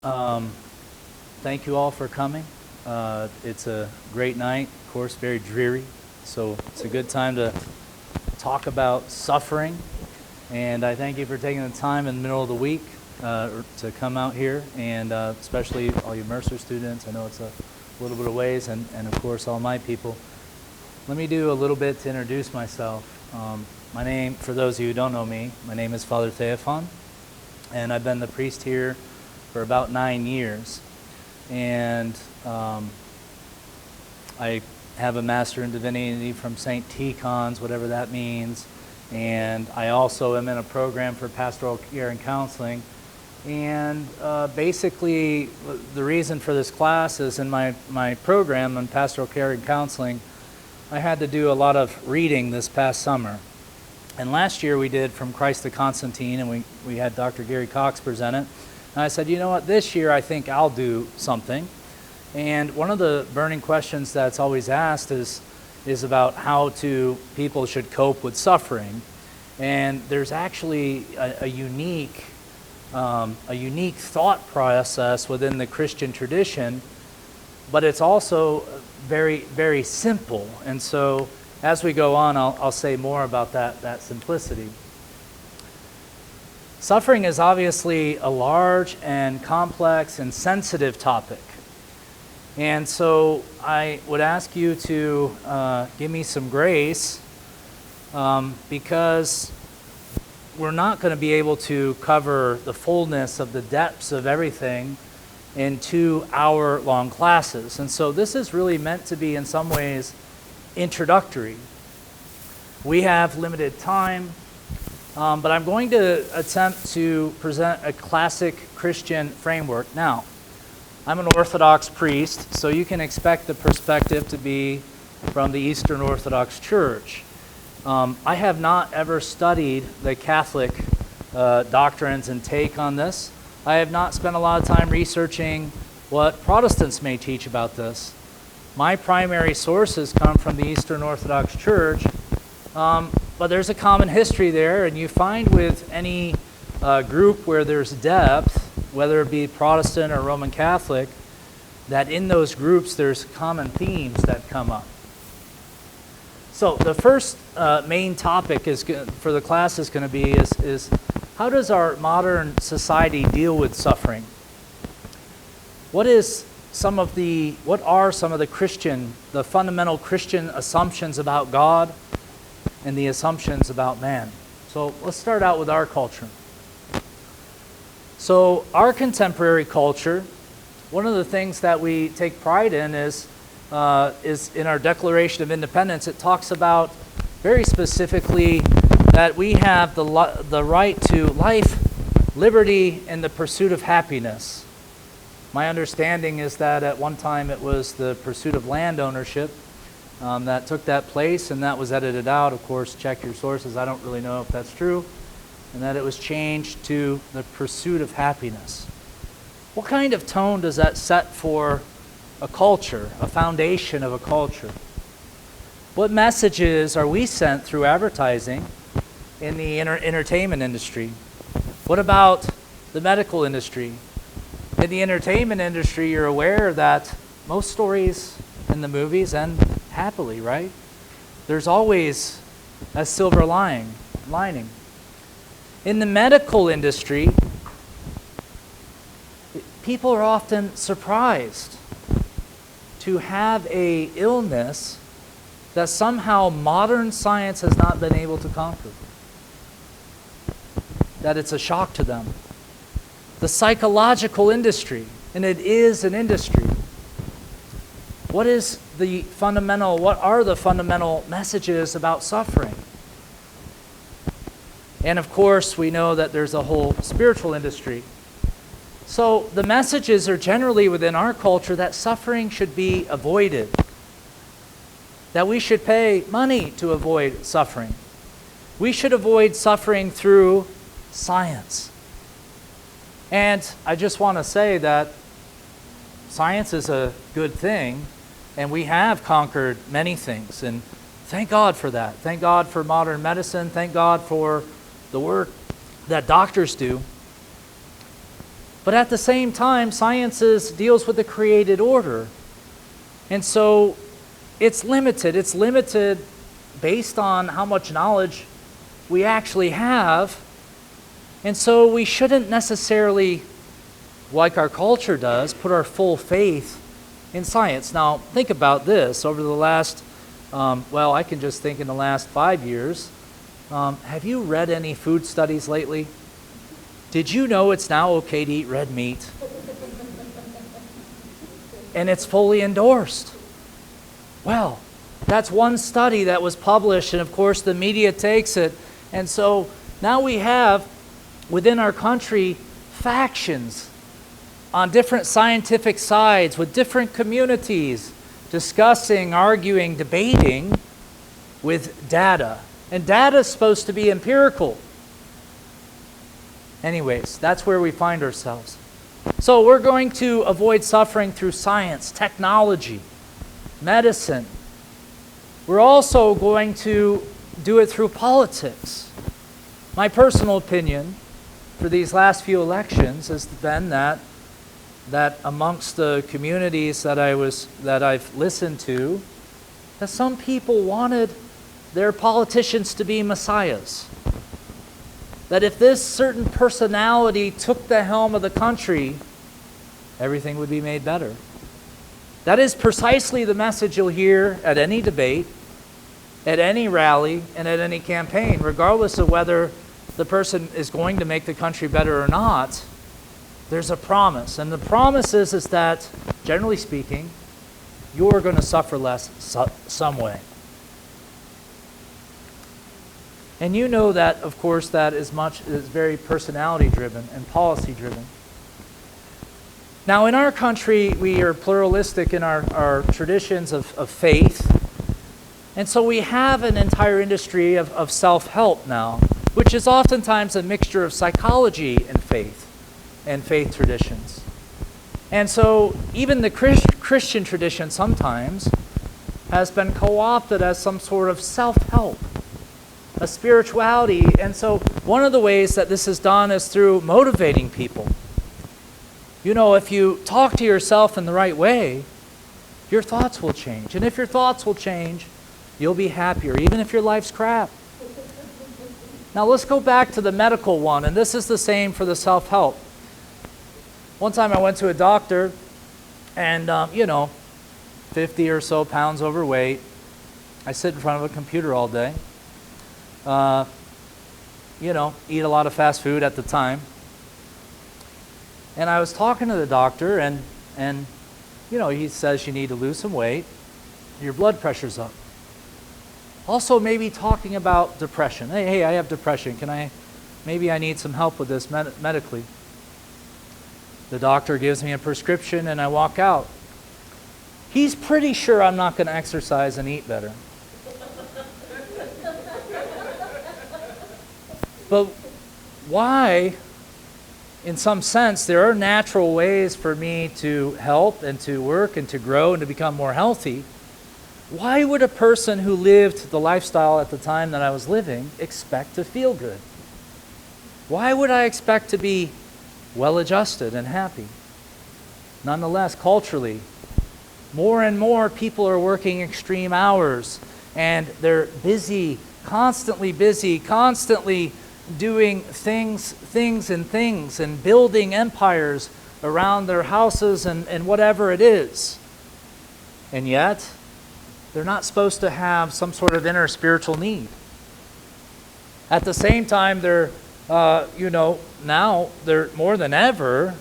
Um, Thank you all for coming. It's a great night, of course, very dreary. So it's a good time to talk about suffering. And I thank you for taking the time in the middle of the week to come out here, and especially all you Mercer students. I know it's a little bit of ways, and of course all my people. Let me do a little bit to introduce myself. My name, for those of you who don't know me, my name is Father Theophan, and I've been the priest here for about 9 years. And I have a Master in Divinity from St. Tikhon's, whatever that means. And I also am in a program for pastoral care and counseling. And basically, the reason for this class is in my program on pastoral care and counseling, I had to do a lot of reading this past summer. And last year we did From Christ to Constantine, and we had Dr. Gary Cox present it. And I said, you know what, this year I think I'll do something. And one of the burning questions that's always asked is about how people should cope with suffering. And there's actually a unique thought process within the Christian tradition, but it's also very, very simple. And so as we go on, I'll say more about that simplicity. Suffering is obviously a large and complex and sensitive topic. And so I would ask you to give me some grace because we're not going to be able to cover the fullness of the depths of everything in 2-hour-long classes. And so this is really meant to be, in some ways, introductory. We have limited time. But I'm going to attempt to present a classic Christian framework. Now, I'm an Orthodox priest, so you can expect the perspective to be from the Eastern Orthodox Church. I have not ever studied the Catholic doctrines and take on this. I have not spent a lot of time researching what Protestants may teach about this. My primary sources come from the Eastern Orthodox Church, but there's a common history there, and you find with any group where there's depth, whether it be Protestant or Roman Catholic, that in those groups there's common themes that come up. So the first main topic for the class is going to be is how does our modern society deal with suffering? What are some of the fundamental Christian assumptions about God and the assumptions about man? So let's start out with our culture. So our contemporary culture, one of the things that we take pride in is in our Declaration of Independence. It talks about very specifically that we have the right to life, liberty, and the pursuit of happiness. My understanding is that at one time it was the pursuit of land ownership that took that place, and that was edited out. Of course, check your sources. I don't really know if that's true. And that it was changed to the pursuit of happiness. What kind of tone does that set for a culture, a foundation of a culture? What messages are we sent through advertising in the entertainment industry? What about the medical industry? In the entertainment industry, you're aware that most stories in the movies end happily, right? There's always a silver lining. In the medical industry, people are often surprised to have an illness that somehow modern science has not been able to conquer. That it's a shock to them. The psychological industry, and it is an industry. What are the fundamental messages about suffering? And of course, we know that there's a whole spiritual industry. So the messages are generally within our culture that suffering should be avoided. That we should pay money to avoid suffering. We should avoid suffering through science. And I just want to say that science is a good thing, and we have conquered many things. And thank God for that. Thank God for modern medicine. Thank God for the work that doctors do. But at the same time, science deals with the created order. And so it's limited. It's limited based on how much knowledge we actually have. And so we shouldn't necessarily, like our culture does, put our full faith in science. Now, think about this. Over the last, I can just think in the last 5 years, have you read any food studies lately? Did you know it's now okay to eat red meat? And it's fully endorsed. Well, that's one study that was published, and of course the media takes it. And so now we have within our country factions on different scientific sides with different communities discussing, arguing, debating with data. And data is supposed to be empirical. Anyways, that's where we find ourselves. So we're going to avoid suffering through science, technology, medicine. We're also going to do it through politics. My personal opinion for these last few elections has been that amongst the communities that I've listened to, that some people wanted their politicians to be messiahs. That if this certain personality took the helm of the country, everything would be made better. That is precisely the message you'll hear at any debate, at any rally, and at any campaign, regardless of whether the person is going to make the country better or not. There's a promise. And the promise is that, generally speaking, you're going to suffer less some way. And you know that, of course, that is very personality-driven and policy-driven. Now, in our country, we are pluralistic in our traditions of faith. And so we have an entire industry of self-help now, which is oftentimes a mixture of psychology and faith traditions. And so even the Christian tradition sometimes has been co-opted as some sort of self-help, a spirituality. And so one of the ways that this is done is through motivating people. You know, if you talk to yourself in the right way, your thoughts will change. And if your thoughts will change, you'll be happier, even if your life's crap. Now let's go back to the medical one, and this is the same for the self-help. One time I went to a doctor, and 50 or so pounds overweight. I sit in front of a computer all day. Eat a lot of fast food at the time. And I was talking to the doctor, and he says you need to lose some weight. Your blood pressure's up. Also, maybe talking about depression. Hey, I have depression. Maybe I need some help with this medically. The doctor gives me a prescription, and I walk out. He's pretty sure I'm not going to exercise and eat better. But why, in some sense, there are natural ways for me to help and to work and to grow and to become more healthy. Why would a person who lived the lifestyle at the time that I was living expect to feel good? Why would I expect to be well-adjusted and happy? Nonetheless, culturally, more and more people are working extreme hours, and they're busy, constantly doing things and building empires around their houses and whatever it is. And yet, they're not supposed to have some sort of inner spiritual need. At the same time, they're, now they're more than ever,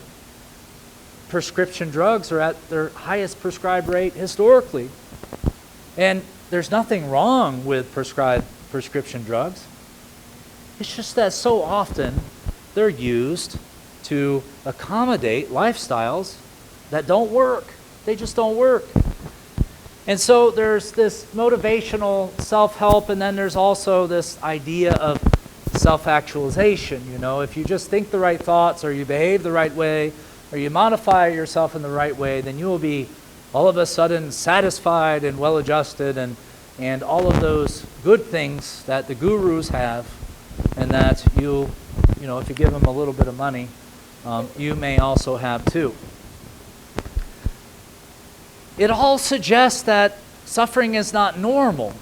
prescription drugs are at their highest prescribed rate historically. And there's nothing wrong with prescription drugs. It's just that so often they're used to accommodate lifestyles that don't work. They just don't work. And so there's this motivational self-help, and then there's also this idea of self-actualization. If you just think the right thoughts, or you behave the right way, or you modify yourself in the right way, then you will be all of a sudden satisfied and well-adjusted and all of those good things that the gurus have, and that if you give them a little bit of money, you may also have too. It all suggests that suffering is not normal.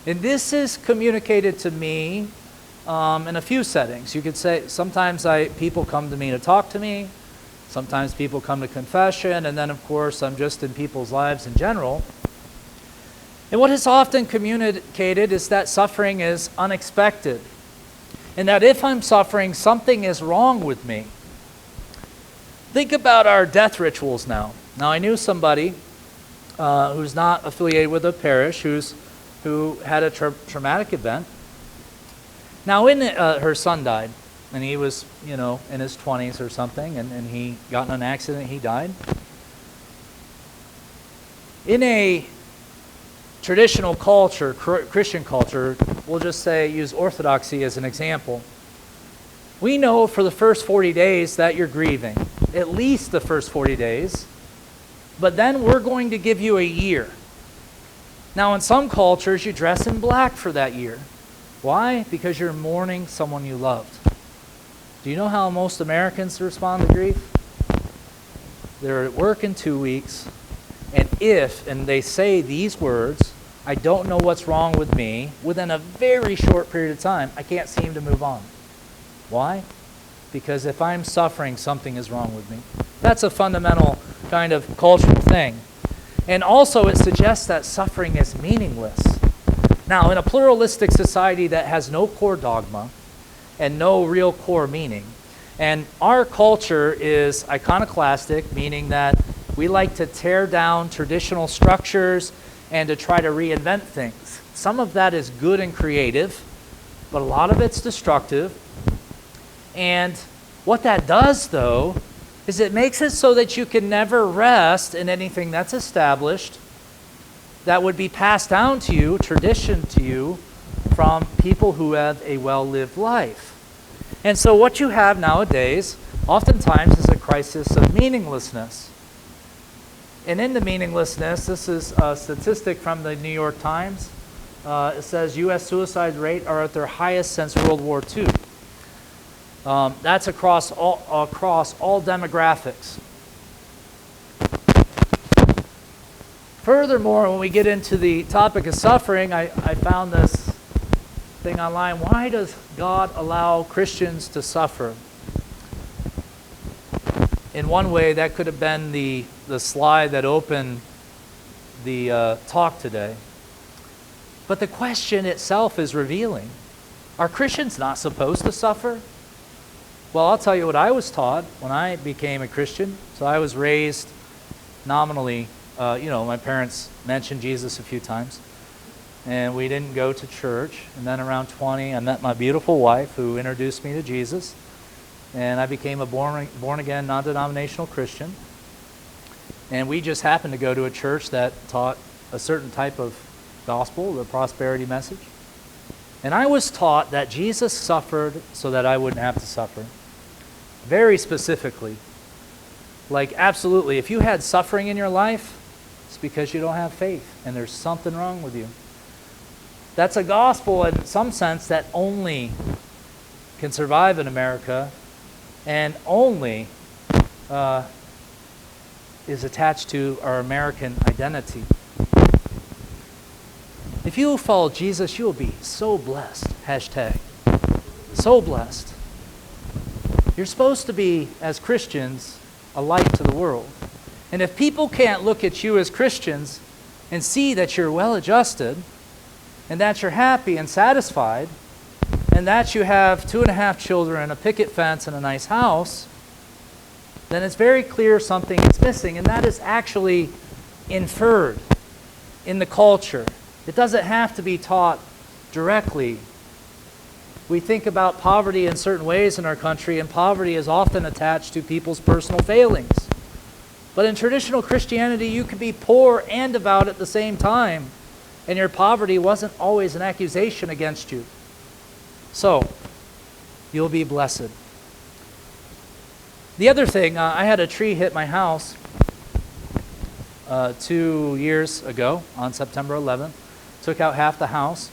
And this is communicated to me in a few settings. You could say sometimes people come to me to talk to me. Sometimes people come to confession. And then, of course, I'm just in people's lives in general. And what is often communicated is that suffering is unexpected. And that if I'm suffering, something is wrong with me. Think about our death rituals now. Now, I knew somebody who's not affiliated with a parish who had a traumatic event. Now, her son died, and he was, in his 20s or something, and he got in an accident, he died. In a traditional culture, Christian culture, we'll just use Orthodoxy as an example. We know for the first 40 days that you're grieving, at least the first 40 days, but then we're going to give you a year. Now, in some cultures, you dress in black for that year. Why? Because you're mourning someone you loved. Do you know how most Americans respond to grief? They're at work in 2 weeks, and they say these words, I don't know what's wrong with me, within a very short period of time, I can't seem to move on. Why? Because if I'm suffering, something is wrong with me. That's a fundamental kind of cultural thing. And also it suggests that suffering is meaningless. Now, in a pluralistic society that has no core dogma and no real core meaning, and our culture is iconoclastic, meaning that we like to tear down traditional structures and to try to reinvent things. Some of that is good and creative, but a lot of it's destructive. And what that does, though, is it makes it so that you can never rest in anything that's established, that would be passed down to you, tradition to you, from people who have a well-lived life. And so what you have nowadays, oftentimes, is a crisis of meaninglessness. And in the meaninglessness, this is a statistic from the New York Times. It says U.S. suicide rate are at their highest since World War II. That's across all demographics. Furthermore, when we get into the topic of suffering, I found this thing online. Why does God allow Christians to suffer? In one way, that could have been the slide that opened the talk today. But the question itself is revealing. Are Christians not supposed to suffer? Well, I'll tell you what I was taught when I became a Christian. So I was raised nominally, my parents mentioned Jesus a few times. And we didn't go to church. And then around 20, I met my beautiful wife who introduced me to Jesus. And I became a born-again, non-denominational Christian. And we just happened to go to a church that taught a certain type of gospel, the prosperity message. And I was taught that Jesus suffered so that I wouldn't have to suffer. Very specifically. Like, absolutely, if you had suffering in your life, it's because you don't have faith, and there's something wrong with you. That's a gospel in some sense that only can survive in America and only is attached to our American identity. If you follow Jesus, you will be so blessed. Hashtag. So blessed. You're supposed to be, as Christians, a light to the world. And if people can't look at you as Christians and see that you're well-adjusted, and that you're happy and satisfied, and that you have 2.5 children, a picket fence, and a nice house, then it's very clear something is missing, and that is actually inferred in the culture. It doesn't have to be taught directly. We think about poverty in certain ways in our country, and poverty is often attached to people's personal failings. But in traditional Christianity, you could be poor and devout at the same time, and your poverty wasn't always an accusation against you. So, you'll be blessed. The other thing, I had a tree hit my house 2 years ago on September 11th. Took out half the house.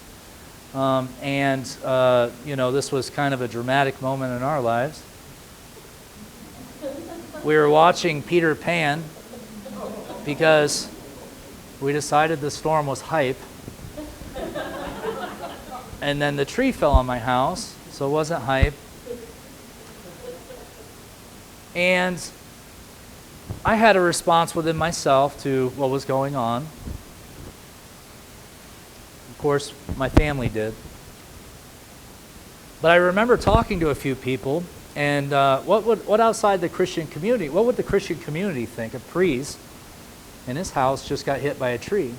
This was kind of a dramatic moment in our lives. we were watching Peter Pan because we decided the storm was hype. And then the tree fell on my house, so it wasn't hype. And I had a response within myself to what was going on. Of course, my family did. But I remember talking to a few people, and what outside the Christian community, what would the Christian community think? A priest in his house just got hit by a tree.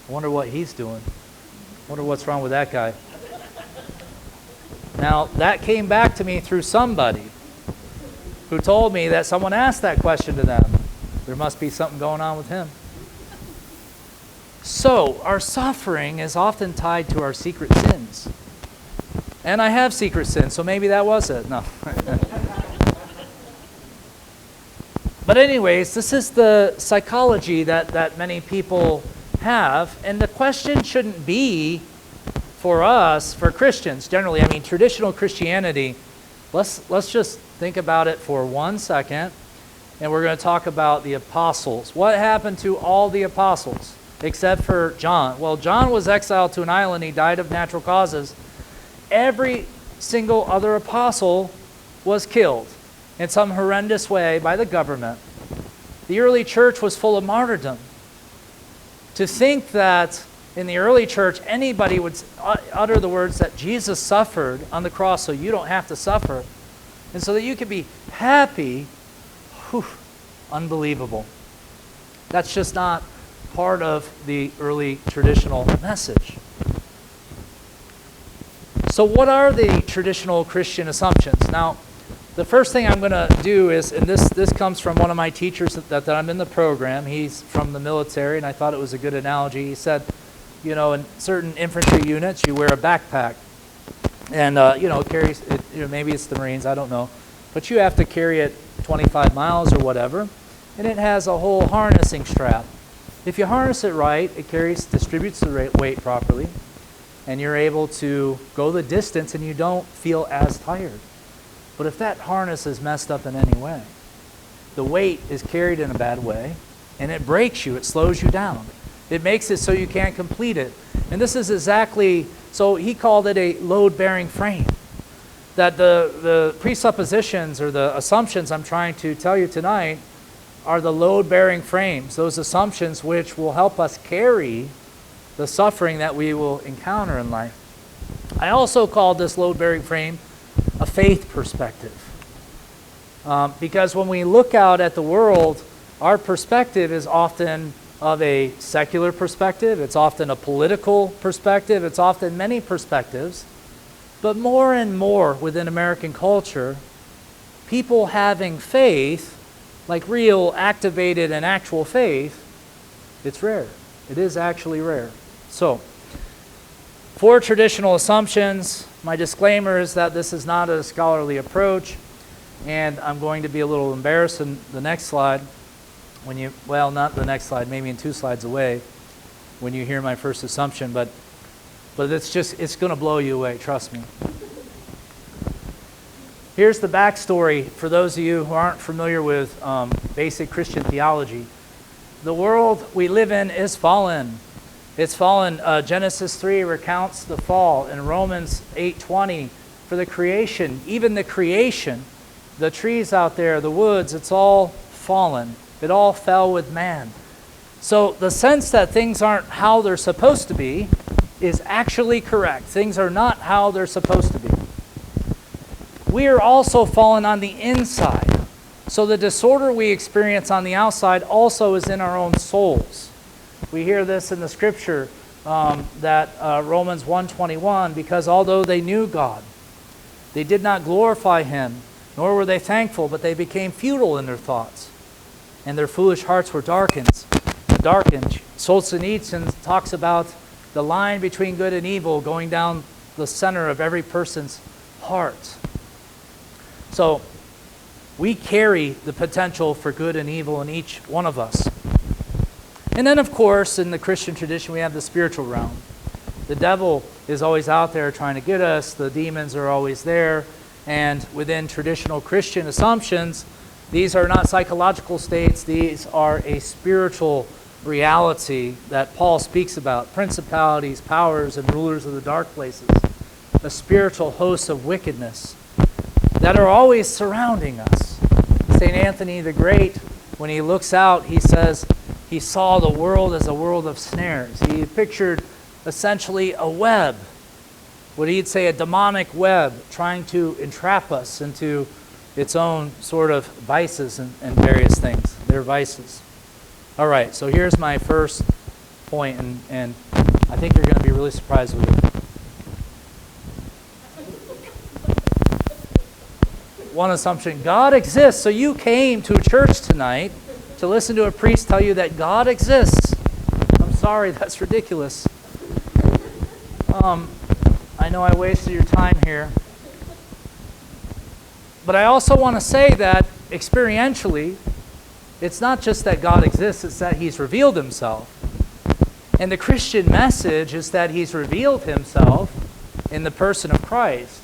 I wonder what he's doing. I wonder what's wrong with that guy. Now, that came back to me through somebody who told me that someone asked that question to them. There must be something going on with him. So, our suffering is often tied to our secret sins. And I have secret sins, so maybe that was it. No. But anyways, this is the psychology that many people have. And the question shouldn't be for us, for Christians generally. I mean, traditional Christianity, let's just think about it for 1 second. And we're going to talk about the apostles. What happened to all the apostles except for John? Well, John was exiled to an island. He died of natural causes. Every single other apostle was killed in some horrendous way by the government. The early church was full of martyrdom. To think that in the early church anybody would utter the words that Jesus suffered on the cross so you don't have to suffer and so that you can be happy, unbelievable. That's just not part of the early traditional message. So what are the traditional Christian assumptions? Now, the first thing I'm going to do is, and this comes from one of my teachers that I'm in the program. He's from the military, and I thought it was a good analogy. He said, in certain infantry units, you wear a backpack. And, carries, maybe it's the Marines, I don't know. But you have to carry it 25 miles or whatever. And it has a whole harnessing strap. If you harness it right, it distributes the weight properly. And you're able to go the distance and you don't feel as tired. But if that harness is messed up in any way, the weight is carried in a bad way, and it breaks you, it slows you down. It makes it so you can't complete it. And this is exactly, so he called it a load-bearing frame. That the presuppositions or the assumptions I'm trying to tell you tonight are the load-bearing frames, those assumptions which will help us carry the suffering that we will encounter in life. I also called this load-bearing frame a faith perspective. Because when we look out at the world, our perspective is often of a secular perspective, it's often a political perspective, it's often many perspectives. But more and more within American culture, people having faith, like real activated and actual faith, it's rare. It is actually rare. So, for traditional assumptions, my disclaimer is that this is not a scholarly approach, and I'm going to be a little embarrassed in the next slide, not the next slide, maybe in 2 slides away, when you hear my first assumption, but it's going to blow you away, trust me. Here's the backstory for those of you who aren't familiar with basic Christian theology. The world we live in is fallen. It's fallen. Genesis 3 recounts the fall. In Romans 8:20, for the creation, even the creation, the trees out there, the woods, it's all fallen. It all fell with man. So the sense that things aren't how they're supposed to be is actually correct. Things are not how they're supposed to be. We are also fallen on the inside. So the disorder we experience on the outside also is in our own souls. We hear this in the scripture that Romans 1:21, because although they knew God, they did not glorify him, nor were they thankful, but they became futile in their thoughts, and their foolish hearts were darkened. Solzhenitsyn talks about the line between good and evil going down the center of every person's heart. So we carry the potential for good and evil in each one of us. And then, of course, in the Christian tradition, we have the spiritual realm. The devil is always out there trying to get us. The demons are always there. And within traditional Christian assumptions, These are not psychological states. These are a spiritual reality that Paul speaks about. Principalities, powers, and rulers of the dark places. A spiritual host of wickedness that are always surrounding us. St. Anthony the Great, when he looks out, he says he saw the world as a world of snares. He pictured essentially a web, what he'd say a demonic web, trying to entrap us into its own sort of vices and various things. They're vices. All right, so here's my first point, and I think you're going to be really surprised with it. One assumption, God exists. So you came to a church tonight to listen to a priest tell you that God exists. I'm sorry, that's ridiculous. I know I wasted your time here. But I also want to say that experientially, it's not just that God exists, it's that He's revealed Himself. And the Christian message is that He's revealed Himself in the person of Christ.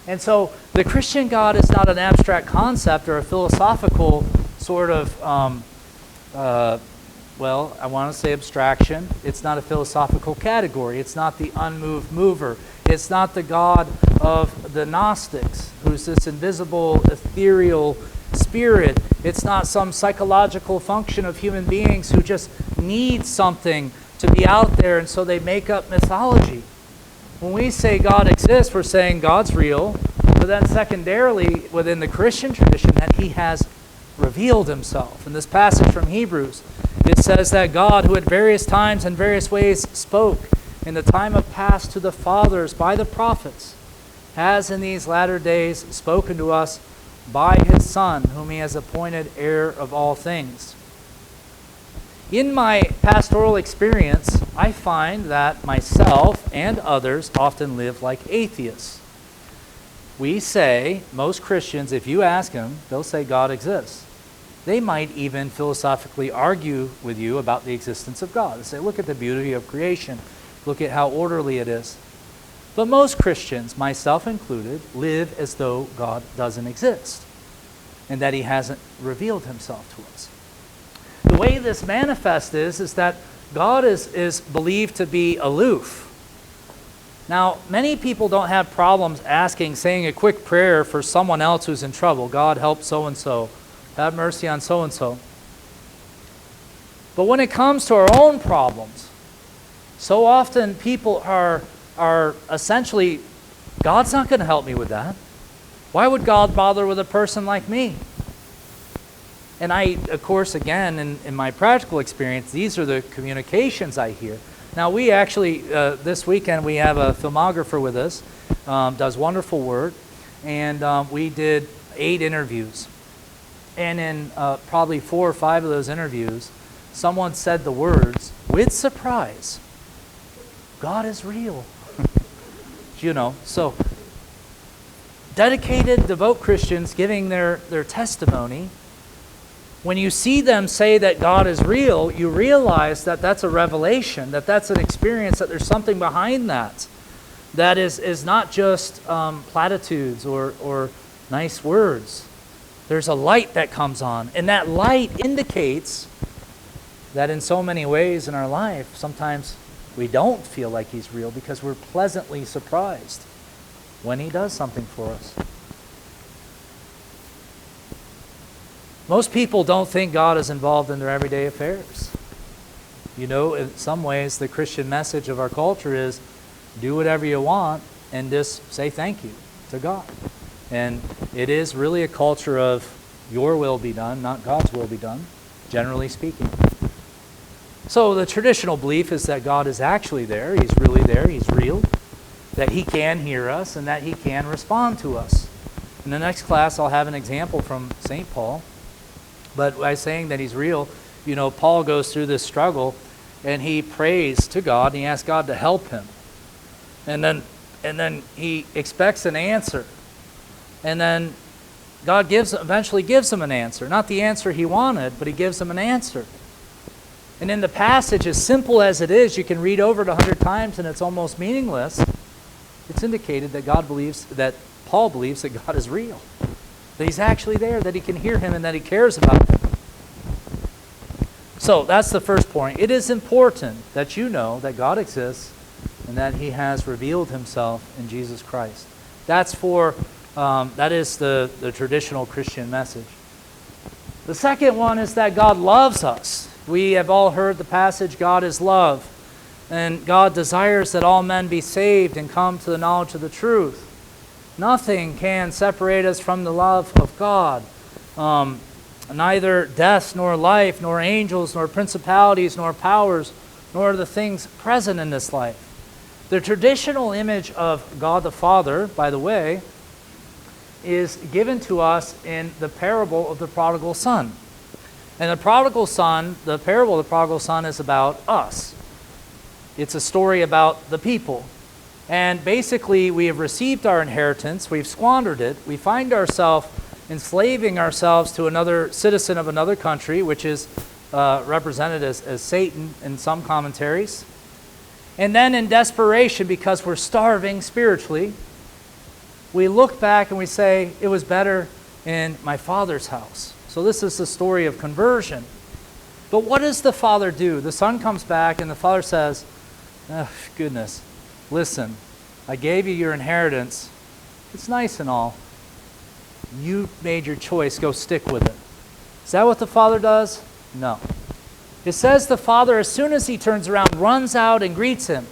And so the Christian God is not an abstract concept or a philosophical sort of, I want to say abstraction. It's not a philosophical category. It's not the unmoved mover. It's not the God of the Gnostics, who's this invisible, ethereal spirit. It's not some psychological function of human beings who just need something to be out there, and so they make up mythology. When we say God exists, we're saying God's real, but then secondarily, within the Christian tradition, that He has revealed Himself. In this passage from Hebrews, it says that God, who at various times and various ways spoke in the time of past to the fathers by the prophets, has in these latter days spoken to us by His Son, whom He has appointed heir of all things. In my pastoral experience, I find that myself and others often live like atheists. We say, most Christians, if you ask them, they'll say God exists. They might even philosophically argue with you about the existence of God. They say, look at the beauty of creation. Look at how orderly it is. But most Christians, myself included, live as though God doesn't exist and that He hasn't revealed Himself to us. The way this manifests is that God is believed to be aloof. Now, many people don't have problems saying a quick prayer for someone else who's in trouble. God, help so-and-so. Have mercy on so-and-so. But when it comes to our own problems, so often people are essentially, God's not going to help me with that. Why would God bother with a person like me? And I, of course, again, in my practical experience, these are the communications I hear. Now, we actually, this weekend, we have a filmographer with us, does wonderful work, and we did 8 interviews. And in probably 4 or 5 of those interviews, someone said the words, with surprise, God is real. So dedicated, devout Christians giving their testimony. When you see them say that God is real, you realize that that's a revelation, that that's an experience, that there's something behind that. That is not just platitudes or nice words. There's a light that comes on, and that light indicates that in so many ways in our life, sometimes we don't feel like He's real because we're pleasantly surprised when He does something for us. Most people don't think God is involved in their everyday affairs. In some ways, the Christian message of our culture is do whatever you want and just say thank you to God. And it is really a culture of your will be done, not God's will be done, generally speaking. So the traditional belief is that God is actually there, He's really there, He's real, that He can hear us, and that He can respond to us. In the next class, I'll have an example from St. Paul. But by saying that He's real, Paul goes through this struggle, and he prays to God, and he asks God to help him. And then he expects an answer. And then God eventually gives him an answer. Not the answer he wanted, but He gives him an answer. And in the passage, as simple as it is, you can read over it 100 times and it's almost meaningless. It's indicated that Paul believes that God is real. that he's actually there, that he can hear him, and that he cares about him. So that's the first point. It is important that you know that God exists and that he has revealed himself in Jesus Christ. That is the traditional Christian message. The second one is that God loves us. We have all heard the passage, God is love. And God desires that all men be saved and come to the knowledge of the truth. Nothing can separate us from the love of God. Neither death, nor life, nor angels, nor principalities, nor powers, nor the things present in this life. The traditional image of God the Father, by the way, is given to us in the parable of the prodigal son. And the parable of the prodigal son is about us. It's a story about the people. And basically, we have received our inheritance, we've squandered it, we find ourselves enslaving ourselves to another citizen of another country, which is represented as Satan in some commentaries. And then in desperation, because we're starving spiritually, we look back and we say, it was better in my Father's house. So this is the story of conversion. But what does the Father do? The Son comes back and the Father says, oh, goodness, listen, I gave you your inheritance. It's nice and all. You made your choice, go stick with it. Is that what the Father does? No. It says the Father, as soon as he turns around, runs out and greets him.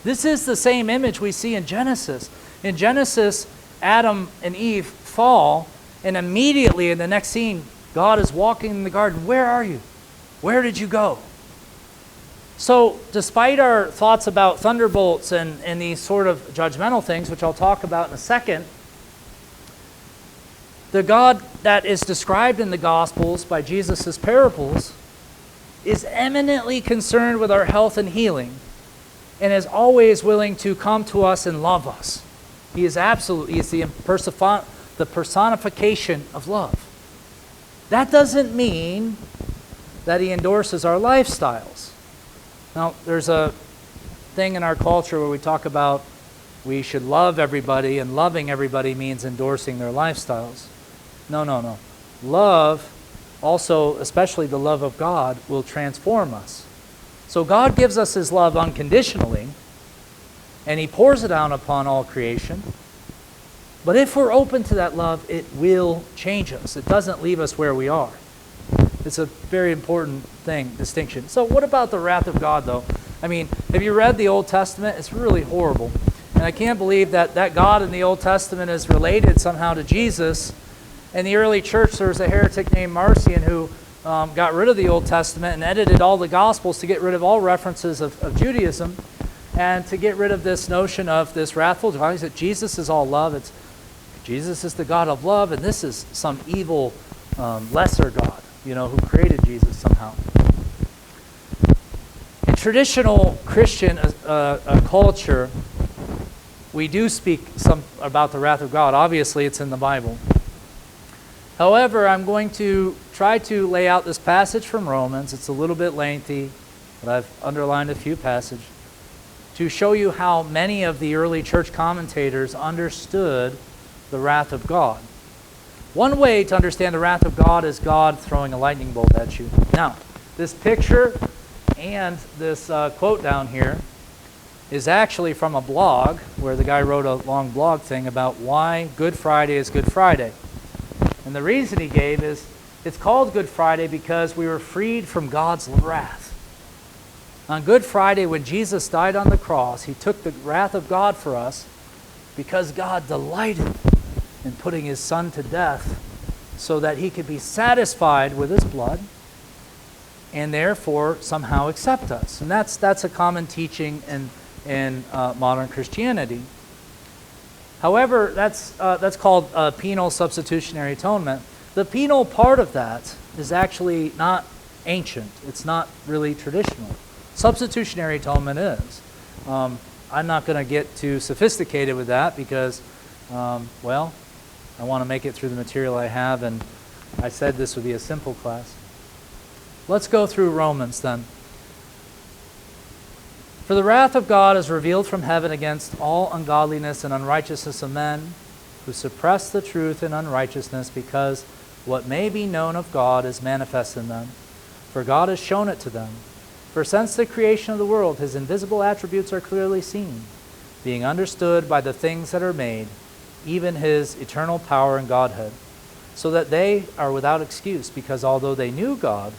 This is the same image we see in Genesis. In Genesis, Adam and Eve fall, and immediately in the next scene, God is walking in the garden. Where are you? Where did you go? So, despite our thoughts about thunderbolts and these sort of judgmental things, which I'll talk about in a second, the God that is described in the Gospels by Jesus' parables is eminently concerned with our health and healing and is always willing to come to us and love us. He is the personification of love. That doesn't mean that he endorses our lifestyles. Now, there's a thing in our culture where we talk about we should love everybody, and loving everybody means endorsing their lifestyles. No. Love, also, especially the love of God, will transform us. So God gives us his love unconditionally, and he pours it out upon all creation. But if we're open to that love, it will change us. It doesn't leave us where we are. It's a very important distinction. So what about the wrath of God, though? I mean, have you read the Old Testament? It's really horrible. And I can't believe that God in the Old Testament is related somehow to Jesus. In the early church, there was a heretic named Marcion who got rid of the Old Testament and edited all the Gospels to get rid of all references of Judaism and to get rid of this notion of this wrathful divine. He said Jesus is all love. Jesus is the God of love, and this is some evil lesser God, who created Jesus somehow. In traditional Christian culture, we do speak some about the wrath of God. Obviously, it's in the Bible. However, I'm going to try to lay out this passage from Romans. It's a little bit lengthy, but I've underlined a few passages to show you how many of the early church commentators understood the wrath of God. One way to understand the wrath of God is God throwing a lightning bolt at you. Now, this picture and this quote down here is actually from a blog where the guy wrote a long blog thing about why Good Friday is Good Friday. And the reason he gave is it's called Good Friday because we were freed from God's wrath. On Good Friday, when Jesus died on the cross, he took the wrath of God for us because God delighted in putting his Son to death so that he could be satisfied with his blood and therefore somehow accept us. And that's a common teaching in modern Christianity. However, that's called penal substitutionary atonement. The penal part of that is actually not ancient. It's not really traditional. Substitutionary atonement is. I'm not going to get too sophisticated with that because, I want to make it through the material I have, and I said this would be a simple class. Let's go through Romans then. For the wrath of God is revealed from heaven against all ungodliness and unrighteousness of men, who suppress the truth in unrighteousness, because what may be known of God is manifest in them, for God has shown it to them. For since the creation of the world, his invisible attributes are clearly seen, being understood by the things that are made, even his eternal power and Godhead, so that they are without excuse, because although they knew God,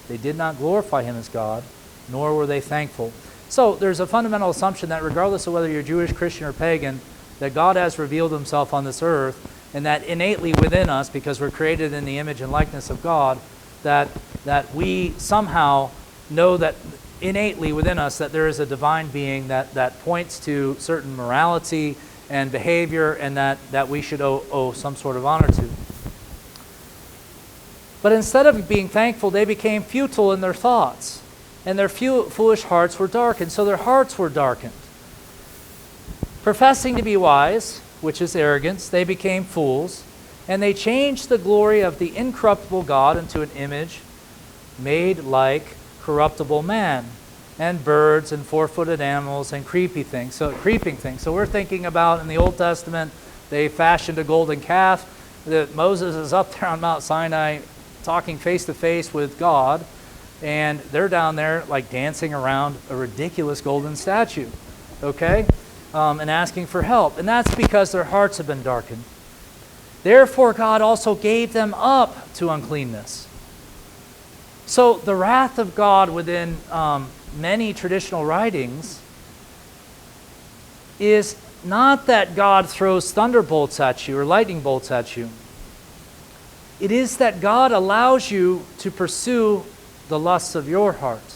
they did not glorify him as God, nor were they thankful. So there's a fundamental assumption that regardless of whether you're Jewish, Christian, or pagan, that God has revealed himself on this earth, and that innately within us, because we're created in the image and likeness of God, that we somehow know that innately within us that there is a divine being that points to certain morality and behavior, and that we should owe some sort of honor to. But instead of being thankful, they became futile in their thoughts, and their foolish hearts were darkened. So their hearts were darkened. Professing to be wise, which is arrogance, they became fools, and they changed the glory of the incorruptible God into an image made like corruptible man, and birds and four-footed animals and creeping things. So we're thinking about in the Old Testament, they fashioned a golden calf. That Moses is up there on Mount Sinai talking face to face with God, and they're down there like dancing around a ridiculous golden statue, okay? And asking for help. And that's because their hearts have been darkened. Therefore, God also gave them up to uncleanness. So the wrath of God within many traditional writings is not that God throws thunderbolts at you or lightning bolts at you. It is that God allows you to pursue the lusts of your heart.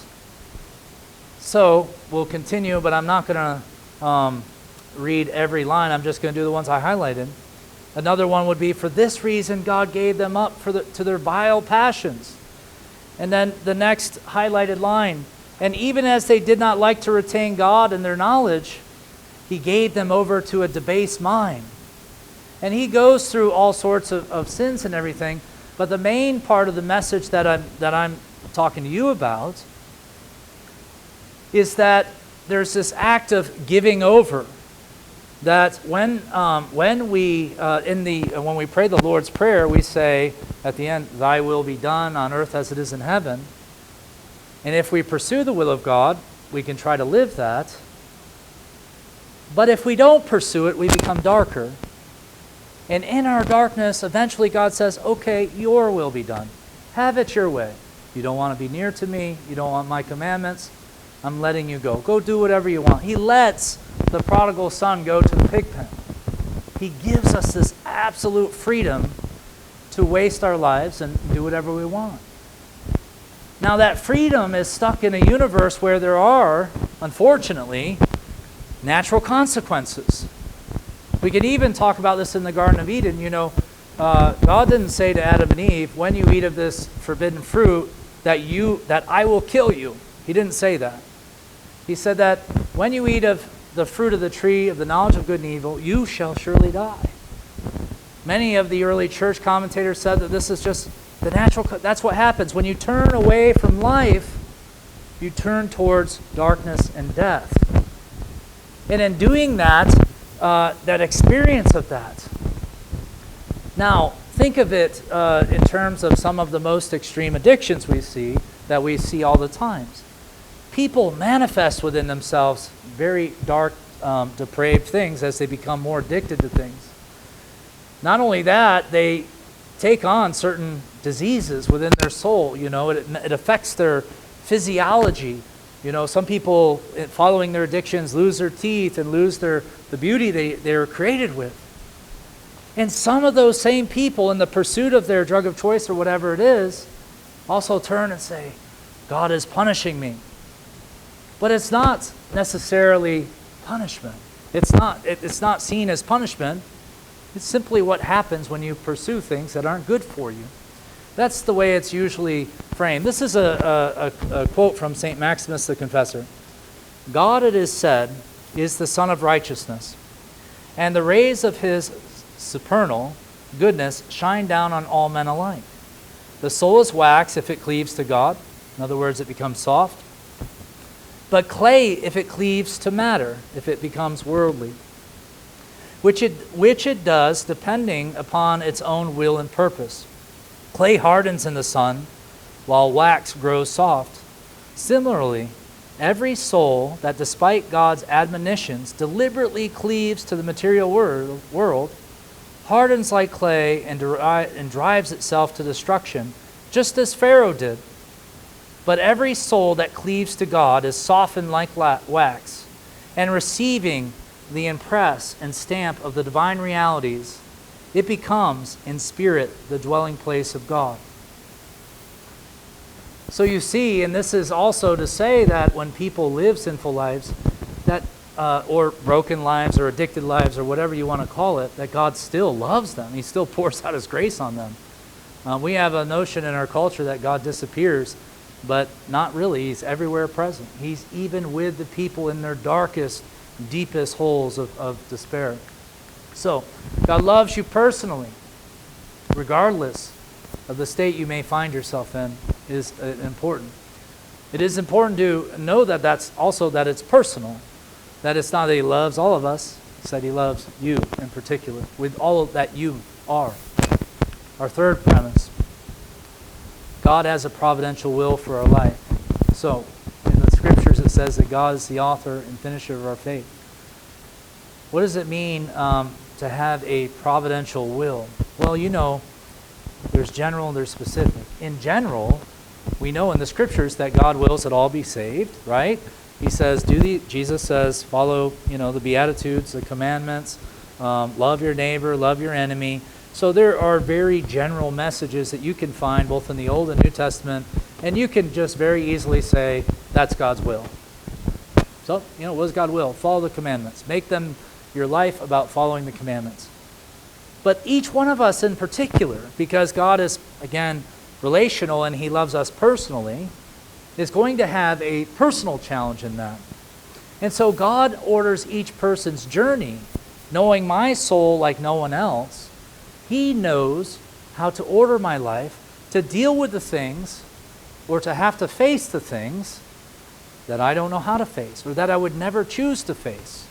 So we'll continue, but I'm not going to read every line. I'm just going to do the ones I highlighted. Another one would be, for this reason God gave them up to their vile passions. And then the next highlighted line, and even as they did not like to retain God in their knowledge, he gave them over to a debased mind. And he goes through all sorts of sins and everything, but the main part of the message that I'm talking to you about is that there's this act of giving over. That when we pray the Lord's Prayer, we say at the end, "Thy will be done on earth as it is in heaven." And if we pursue the will of God, we can try to live that. But if we don't pursue it, we become darker. And in our darkness, eventually God says, "Okay, your will be done. Have it your way. You don't want to be near to me. You don't want my commandments. I'm letting you go. Go do whatever you want." He lets the prodigal son go to the pig pen. He gives us this absolute freedom to waste our lives and do whatever we want. Now that freedom is stuck in a universe where there are, unfortunately, natural consequences. We could even talk about this in the Garden of Eden. God didn't say to Adam and Eve, "When you eat of this forbidden fruit, that I will kill you." He didn't say that. He said that when you eat of the fruit of the tree of the knowledge of good and evil, you shall surely die. Many of the early church commentators said that this is just the natural, that's what happens. When you turn away from life, you turn towards darkness and death. And in doing that, that experience of that. Now, think of it in terms of some of the most extreme addictions we see all the times. People manifest within themselves very dark, depraved things as they become more addicted to things. Not only that, they take on certain diseases within their soul. It affects their physiology. Some people, following their addictions, lose their teeth and lose the beauty they were created with. And some of those same people, in the pursuit of their drug of choice or whatever it is, also turn and say, "God is punishing me." But it's not necessarily punishment. It's not seen as punishment. It's simply what happens when you pursue things that aren't good for you. That's the way it's usually framed. This is a quote from St. Maximus the Confessor. "God, it is said, is the Son of Righteousness, and the rays of his supernal goodness shine down on all men alike. The soul is wax if it cleaves to God." In other words, it becomes soft. "But clay if it cleaves to matter, if it becomes worldly. which it does depending upon its own will and purpose. Clay hardens in the sun, while wax grows soft. Similarly, every soul that, despite God's admonitions, deliberately cleaves to the material world hardens like clay and drives itself to destruction, just as Pharaoh did. But every soul that cleaves to God is softened like wax, and receiving the impress and stamp of the divine realities, it becomes, in spirit, the dwelling place of God. So you see, and this is also to say that when people live sinful lives, that or broken lives or addicted lives or whatever you want to call it, that God still loves them. He still pours out His grace on them. We have a notion in our culture that God disappears, but not really. He's everywhere present. He's even with the people in their darkest, deepest holes of despair. So, God loves you personally, regardless of the state you may find yourself in, is important. It is important to know that that it's personal, that it's not that He loves all of us, it's that He loves you in particular, with all that you are. Our third premise, God has a providential will for our life. So, in the scriptures it says that God is the author and finisher of our faith. What does it mean to have a providential will? Well, you know, there's general and there's specific. In general, we know in the scriptures that God wills that all be saved, right? He says, Jesus says, follow, the Beatitudes, the commandments, love your neighbor, love your enemy. So there are very general messages that you can find both in the Old and New Testament, and you can just very easily say, that's God's will. So, what is God's will? Follow the commandments. Make them your life about following the commandments. But each one of us in particular, because God is, again, relational and He loves us personally, is going to have a personal challenge in that. And so God orders each person's journey, knowing my soul like no one else. He knows how to order my life to deal with the things or to have to face the things that I don't know how to face or that I would never choose to face.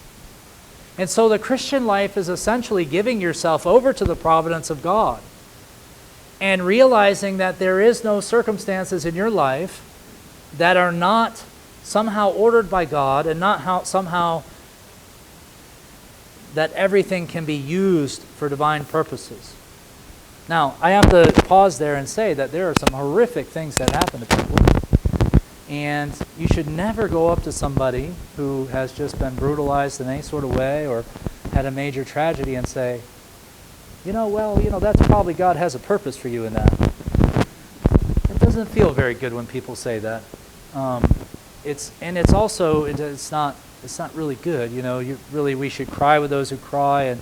And so the Christian life is essentially giving yourself over to the providence of God and realizing that there is no circumstances in your life that are not somehow ordered by God and not somehow that everything can be used for divine purposes. Now, I have to pause there and say that there are some horrific things that happen to people. And you should never go up to somebody who has just been brutalized in any sort of way or had a major tragedy and say, that's probably God has a purpose for you in that. It doesn't feel very good when people say that. It's not really good. We should cry with those who cry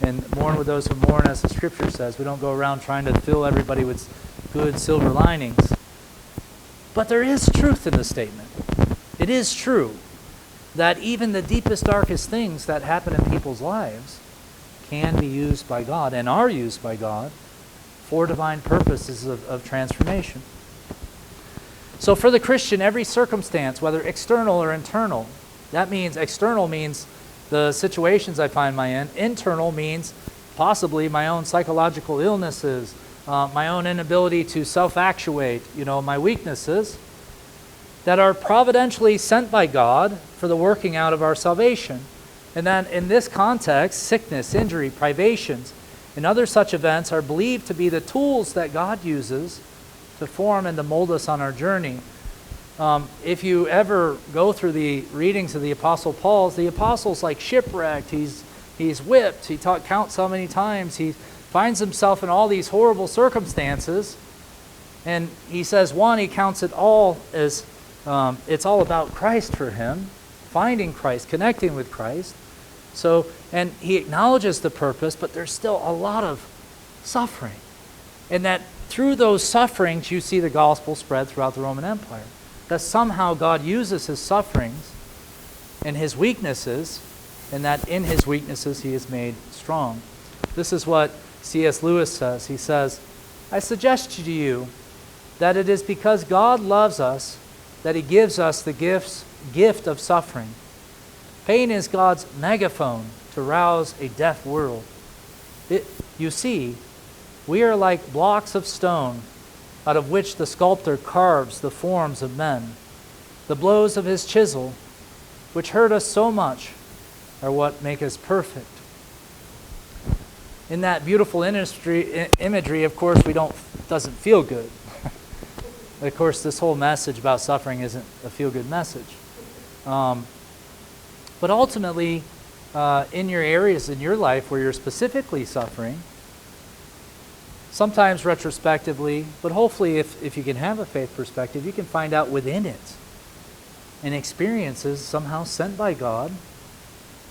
and mourn with those who mourn, as the scripture says. We don't go around trying to fill everybody with good silver linings. But there is truth in the statement. It is true that even the deepest, darkest things that happen in people's lives can be used by God and are used by God for divine purposes of transformation. So for the Christian, every circumstance, whether external or internal, that means external means the situations I find myself in. Internal means possibly my own psychological illnesses, my own inability to self-actuate, my weaknesses that are providentially sent by God for the working out of our salvation. And then in this context, sickness, injury, privations, and other such events are believed to be the tools that God uses to form and to mold us on our journey. If you ever go through the readings of the Apostle Paul, the Apostle's like shipwrecked, he's whipped, he counts how many times, he finds himself in all these horrible circumstances, and he says, he counts it all as it's all about Christ for him, finding Christ, connecting with Christ. So, and he acknowledges the purpose, but there's still a lot of suffering. And that through those sufferings, you see the gospel spread throughout the Roman Empire. That somehow God uses his sufferings and his weaknesses, and that in his weaknesses he is made strong. This is what C.S. Lewis says. He says, I suggest to you that it is because God loves us that he gives us the gift of suffering. Pain is God's megaphone to to rouse a deaf world. You see, we are like blocks of stone out of which the sculptor carves the forms of men. The blows of his chisel, which hurt us so much, are what make us perfect. In that beautiful imagery, of course, doesn't feel good. Of course, this whole message about suffering isn't a feel-good message. But ultimately, in your areas in your life where you're specifically suffering, sometimes retrospectively, but hopefully if you can have a faith perspective, you can find out within it an experiences somehow sent by God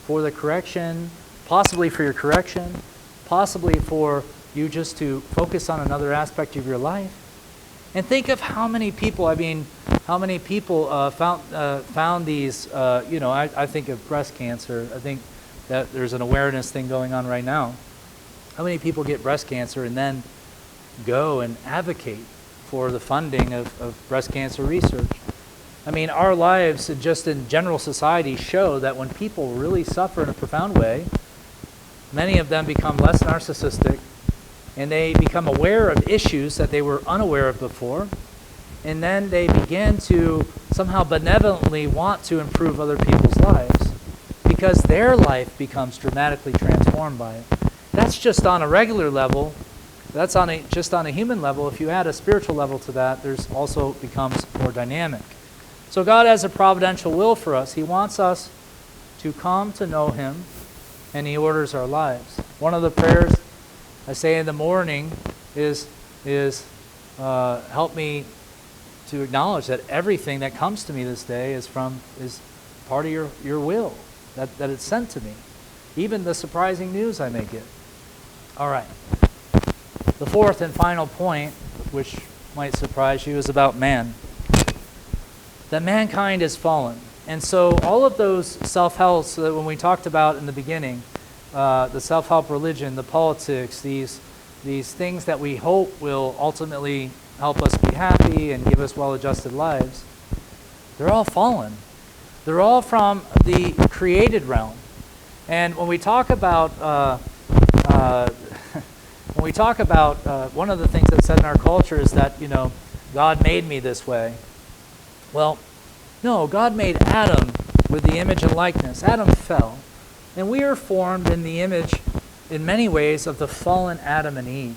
for the correction, possibly for your correction, possibly for you just to focus on another aspect of your life. And think of how many people found these, I think of breast cancer. I think that there's an awareness thing going on right now. How many people get breast cancer and then go and advocate for the funding of breast cancer research? I mean, our lives, just in general society, show that when people really suffer in a profound way, many of them become less narcissistic, and they become aware of issues that they were unaware of before, and then they begin to somehow benevolently want to improve other people's lives because their life becomes dramatically transformed by it. That's just on a regular level. That's just on a human level. If you add a spiritual level to that, there's also becomes more dynamic. So God has a providential will for us. He wants us to come to know Him, and He orders our lives. One of the prayers I say in the morning is help me to acknowledge that everything that comes to me this day is part of your will, that it's sent to me. Even the surprising news I may get. All right. The fourth and final point, which might surprise you, is about man. That mankind is fallen. And so all of those self-help, so that when we talked about in the beginning, the self-help religion, the politics, these things that we hope will ultimately help us be happy and give us well-adjusted lives, they're all fallen. They're all from the created realm. And when we talk about one of the things that's said in our culture is that, God made me this way. Well, no, God made Adam with the image and likeness. Adam fell. And we are formed in the image, in many ways, of the fallen Adam and Eve.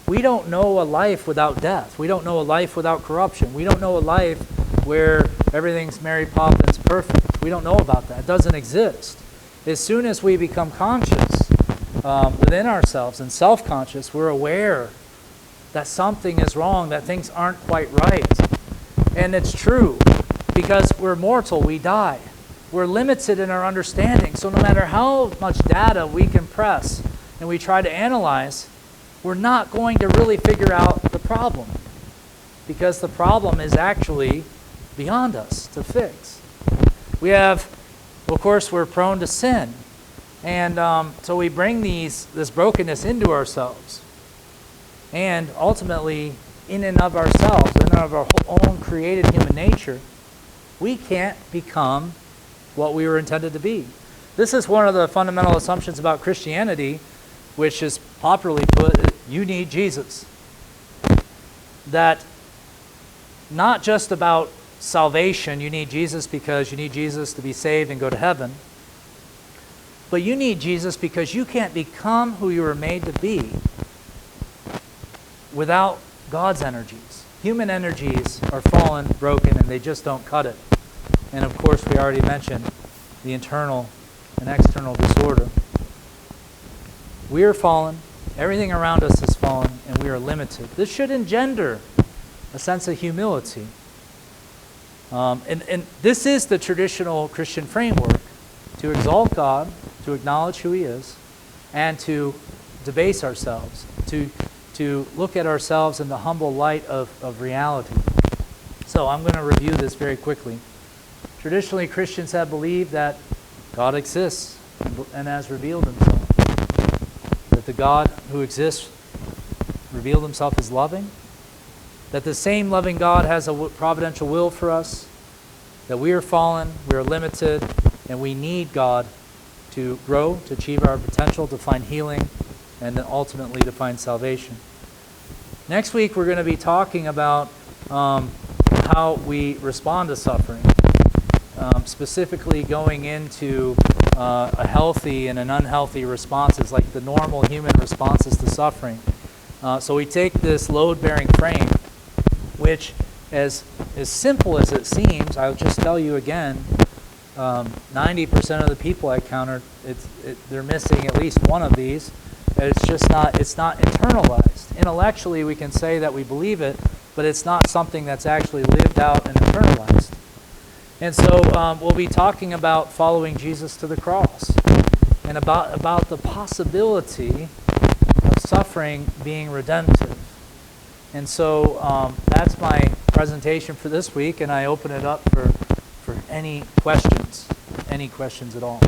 We don't know a life without death. We don't know a life without corruption. We don't know a life where everything's Mary Poppins perfect. We don't know about that. It doesn't exist. As soon as we become conscious within ourselves and self-conscious, we're aware that something is wrong, that things aren't quite right. And it's true, because we're mortal, we die. We're limited in our understanding. So no matter how much data we compress and we try to analyze, we're not going to really figure out the problem, because the problem is actually beyond us to fix. Of course, we're prone to sin. And so we bring this brokenness into ourselves. And ultimately, in and of ourselves, in and of our own created human nature, we can't become what we were intended to be. This is one of the fundamental assumptions about Christianity, which is popularly put, you need Jesus. That not just about salvation, you need Jesus because you need Jesus to be saved and go to heaven, but you need Jesus because you can't become who you were made to be without God's energies. Human energies are fallen, broken, and they just don't cut it. And of course, we already mentioned the internal and external disorder. We are fallen. Everything around us is fallen, and we are limited. This should engender a sense of humility. And this is the traditional Christian framework: to exalt God, to acknowledge who He is, and to debase ourselves, to look at ourselves in the humble light of reality. So I'm going to review this very quickly. Traditionally, Christians have believed that God exists and has revealed Himself. That the God who exists revealed Himself as loving. That the same loving God has a providential will for us. That we are fallen, we are limited, and we need God to grow, to achieve our potential, to find healing, and then ultimately to find salvation. Next week, we're going to be talking about how we respond to suffering, specifically going into a healthy and an unhealthy responses, like the normal human responses to suffering. So we take this load-bearing frame, which, as simple as it seems, I'll just tell you again, 90% of the people I encountered, they're missing at least one of these. It's not internalized. Intellectually, we can say that we believe it, but it's not something that's actually lived out and internalized. And so we'll be talking about following Jesus to the cross and about the possibility of suffering being redemptive. And so that's my presentation for this week, and I open it up for any questions at all.